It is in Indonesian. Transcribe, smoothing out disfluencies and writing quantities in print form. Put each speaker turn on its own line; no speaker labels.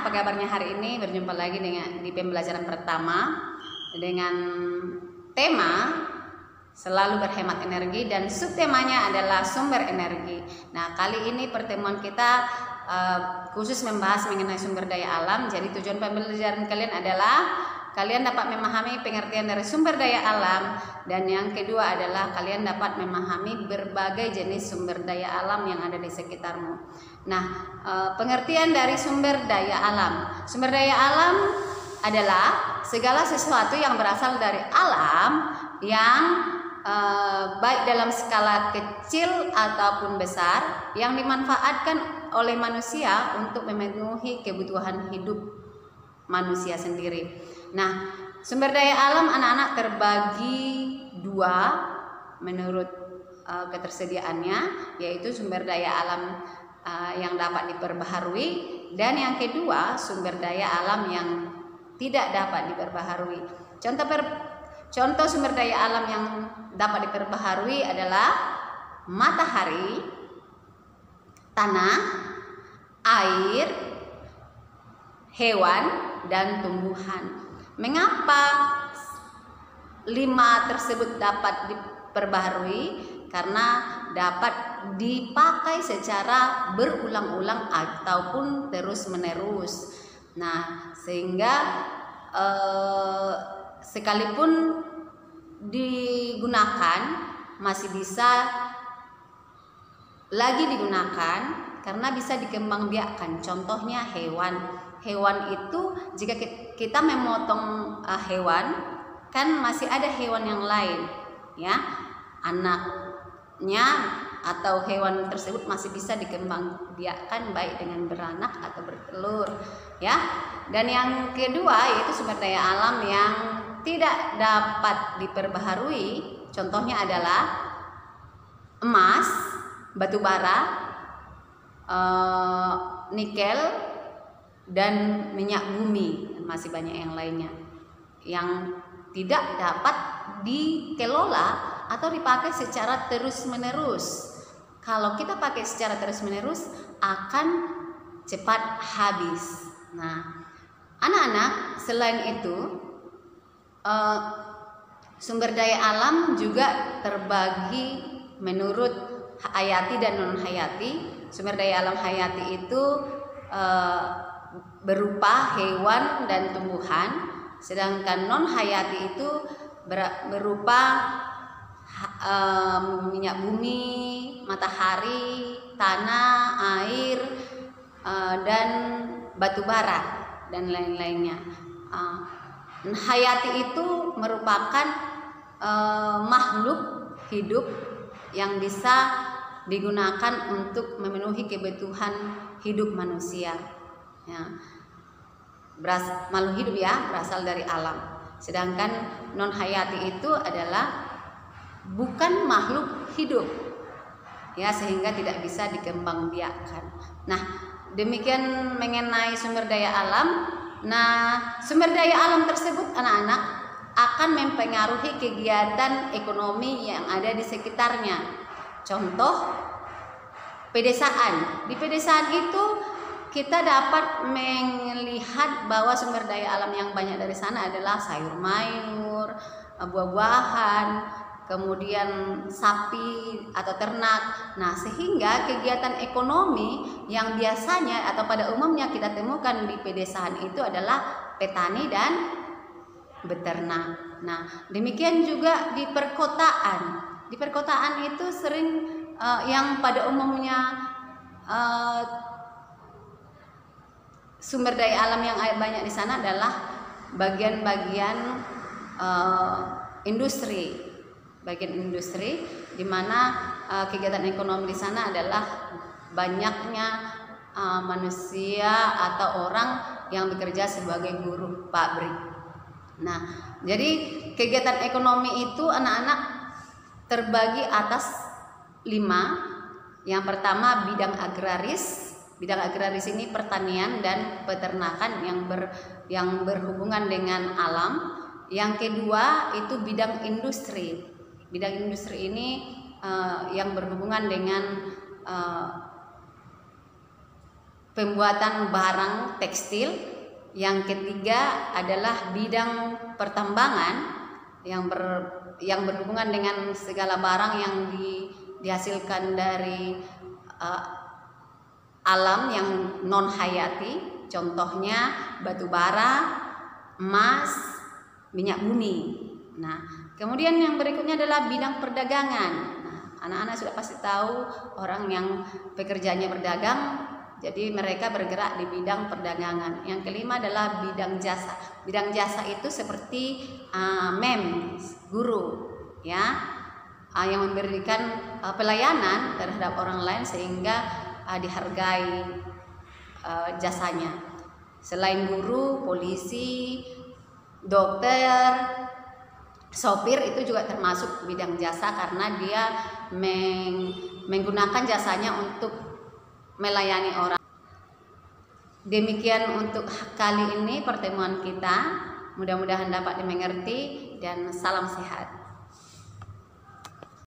apa kabarnya hari ini? Berjumpa lagi di pembelajaran pertama dengan tema selalu berhemat energi dan subtemanya adalah sumber energi. Nah, kali ini pertemuan kita khusus membahas mengenai sumber daya alam. Jadi tujuan pembelajaran kalian adalah kalian dapat memahami pengertian dari sumber daya alam, dan yang kedua adalah kalian dapat memahami berbagai jenis sumber daya alam yang ada di sekitarmu. Nah, pengertian dari sumber daya alam. Sumber daya alam adalah segala sesuatu yang berasal dari alam yang baik dalam skala kecil ataupun besar yang dimanfaatkan oleh manusia untuk memenuhi kebutuhan hidup manusia sendiri. Nah, sumber daya alam anak-anak terbagi dua menurut ketersediaannya, yaitu sumber daya alam yang dapat diperbaharui, dan yang kedua sumber daya alam yang tidak dapat diperbaharui. Contoh sumber daya alam yang dapat diperbaharui adalah matahari, tanah, air, hewan, dan tumbuhan. Mengapa 5 tersebut dapat diperbaharui? Karena dapat dipakai secara berulang-ulang ataupun terus-menerus. Nah, sehingga sekalipun digunakan masih bisa lagi digunakan karena bisa dikembangbiakkan. Contohnya hewan. Hewan itu jika kita memotong hewan, kan masih ada hewan yang lain, ya, anaknya atau hewan tersebut masih bisa dikembangbiakkan baik dengan beranak atau bertelur, ya. Dan yang kedua yaitu sumber daya alam yang tidak dapat diperbaharui. Contohnya adalah emas, batu bara, nikel, dan minyak bumi, masih banyak yang lainnya yang tidak dapat dikelola atau dipakai secara terus-menerus. Kalau kita pakai secara terus-menerus akan cepat habis. Nah, anak-anak, selain itu sumber daya alam juga terbagi menurut hayati dan non-hayati. Sumber daya alam hayati itu berupa hewan dan tumbuhan, sedangkan non hayati itu berupa minyak bumi, matahari, tanah, air, dan batu bara dan lain-lainnya. Hayati itu merupakan makhluk hidup yang bisa digunakan untuk memenuhi kebutuhan hidup manusia, ya. Makhluk hidup ya, berasal dari alam. Sedangkan non hayati itu adalah bukan makhluk hidup, ya, sehingga tidak bisa dikembangbiakkan. Nah, demikian mengenai sumber daya alam. Nah, sumber daya alam tersebut anak-anak akan mempengaruhi kegiatan ekonomi yang ada di sekitarnya. Contoh pedesaan. Di pedesaan itu kita dapat melihat bahwa sumber daya alam yang banyak dari sana adalah sayur mayur, buah-buahan, kemudian sapi atau ternak. Nah, sehingga kegiatan ekonomi yang biasanya atau pada umumnya kita temukan di pedesaan itu adalah petani dan beternak. Nah, demikian juga di perkotaan. Di perkotaan itu sering yang pada umumnya sumber daya alam yang banyak di sana adalah bagian-bagian industri, di mana kegiatan ekonomi di sana adalah banyaknya manusia atau orang yang bekerja sebagai buruh pabrik. Nah, jadi kegiatan ekonomi itu anak-anak terbagi atas 5. Yang pertama bidang agraris. Bidang agraris ini pertanian dan peternakan yang berhubungan dengan alam. Yang kedua itu bidang industri. Bidang industri ini yang berhubungan dengan pembuatan barang tekstil. Yang ketiga adalah bidang pertambangan yang berhubungan dengan segala barang yang dihasilkan dari alam yang non hayati, contohnya batu bara, emas, minyak bumi. Nah, kemudian yang berikutnya adalah bidang perdagangan. Nah, anak-anak sudah pasti tahu orang yang pekerjaannya berdagang, jadi mereka bergerak di bidang perdagangan. Yang kelima adalah bidang jasa. Bidang jasa itu seperti guru, ya, yang memberikan pelayanan terhadap orang lain sehingga dihargai jasanya. Selain guru, polisi, dokter, sopir itu juga termasuk bidang jasa karena dia menggunakan jasanya untuk melayani orang. Demikian untuk kali ini pertemuan kita. Mudah-mudahan dapat dimengerti dan salam sehat.